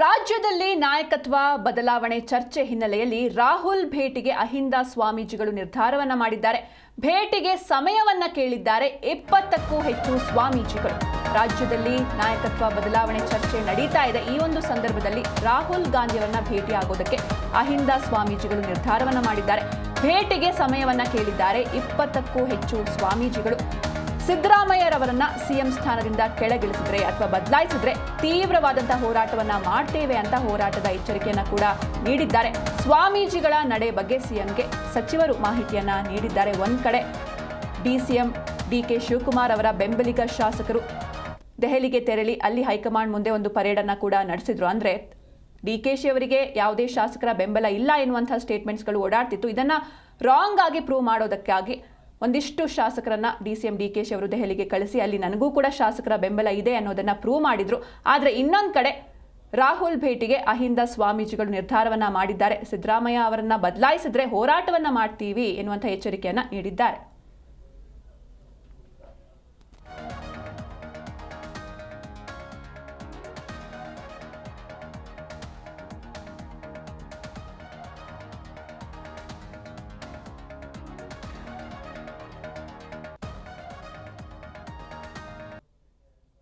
ರಾಜ್ಯದಲ್ಲಿ ನಾಯಕತ್ವ ಬದಲಾವಣೆ ಚರ್ಚೆ ಹಿನ್ನೆಲೆಯಲ್ಲಿ ರಾಹುಲ್ ಭೇಟಿಗೆ ಅಹಿಂದ ಸ್ವಾಮೀಜಿಗಳು ನಿರ್ಧಾರವನ್ನ ಮಾಡಿದ್ದಾರೆ. ಭೇಟಿಗೆ ಸಮಯವನ್ನ ಕೇಳಿದ್ದಾರೆ 20ಕ್ಕೂ ಹೆಚ್ಚು ಸ್ವಾಮೀಜಿಗಳು. ರಾಜ್ಯದಲ್ಲಿ ನಾಯಕತ್ವ ಬದಲಾವಣೆ ಚರ್ಚೆ ನಡೀತಾ ಇದೆ. ಈ ಒಂದು ಸಂದರ್ಭದಲ್ಲಿ ರಾಹುಲ್ ಗಾಂಧಿಯವರನ್ನ ಭೇಟಿಯಾಗೋದಕ್ಕೆ ಅಹಿಂದ ಸ್ವಾಮೀಜಿಗಳು ನಿರ್ಧಾರವನ್ನ ಮಾಡಿದ್ದಾರೆ. ಭೇಟಿಗೆ ಸಮಯವನ್ನ ಕೇಳಿದ್ದಾರೆ 20ಕ್ಕೂ ಹೆಚ್ಚು ಸ್ವಾಮೀಜಿಗಳು. ಸಿದ್ದರಾಮಯ್ಯರವರನ್ನ ಸಿಎಂ ಸ್ಥಾನದಿಂದ ಕೆಳಗಿಳಿಸಿದ್ರೆ ಅಥವಾ ಬದಲಾಯಿಸಿದ್ರೆ ತೀವ್ರವಾದಂತಹ ಹೋರಾಟವನ್ನ ಮಾಡ್ತೇವೆ ಅಂತ ಹೋರಾಟದ ಎಚ್ಚರಿಕೆಯನ್ನ ಕೂಡ ನೀಡಿದ್ದಾರೆ. ಸ್ವಾಮೀಜಿಗಳ ನಡೆ ಬಗ್ಗೆ ಸಿಎಂಗೆ ಸಚಿವರು ಮಾಹಿತಿಯನ್ನ ನೀಡಿದ್ದಾರೆ. ಒಂದ್ ಕಡೆ ಡಿಸಿಎಂ ಡಿಕೆ ಶಿವಕುಮಾರ್ ಅವರ ಬೆಂಬಲಿಗ ಶಾಸಕರು ದೆಹಲಿಗೆ ತೆರಳಿ ಅಲ್ಲಿ ಹೈಕಮಾಂಡ್ ಮುಂದೆ ಒಂದು ಪರೇಡ್ ಅನ್ನ ಕೂಡ ನಡೆಸಿದ್ರು. ಅಂದ್ರೆ ಡಿಕೆಶಿ ಅವರಿಗೆ ಯಾವುದೇ ಶಾಸಕರ ಬೆಂಬಲ ಇಲ್ಲ ಎನ್ನುವಂತಹ ಸ್ಟೇಟ್ಮೆಂಟ್ಸ್ಗಳು ಓಡಾಡ್ತಿತ್ತು. ಇದನ್ನ ರಾಂಗ್ ಆಗಿ ಪ್ರೂವ್ ಮಾಡೋದಕ್ಕಾಗಿ ಒಂದಿಷ್ಟು ಶಾಸಕರನ್ನ ಡಿಸಿಎಂ ಡಿಕೆಶಿ ಅವರು ದೆಹಲಿಗೆ ಕಳಿಸಿ ಅಲ್ಲಿ ನನಗೂ ಕೂಡ ಶಾಸಕರ ಬೆಂಬಲ ಇದೆ ಅನ್ನೋದನ್ನ ಪ್ರೂವ್ ಮಾಡಿದ್ರು. ಆದ್ರೆ ಇನ್ನೊಂದು ಕಡೆ ರಾಹುಲ್ ಭೇಟಿಗೆ ಅಹಿಂದ ಸ್ವಾಮೀಜಿಗಳು ನಿರ್ಧಾರವನ್ನ ಮಾಡಿದ್ದಾರೆ. ಸಿದ್ದರಾಮಯ್ಯ ಅವರನ್ನ ಬದಲಾಯಿಸಿದ್ರೆ ಹೋರಾಟವನ್ನ ಮಾಡ್ತೀವಿ ಎನ್ನುವಂಥ ಎಚ್ಚರಿಕೆಯನ್ನ ನೀಡಿದ್ದಾರೆ.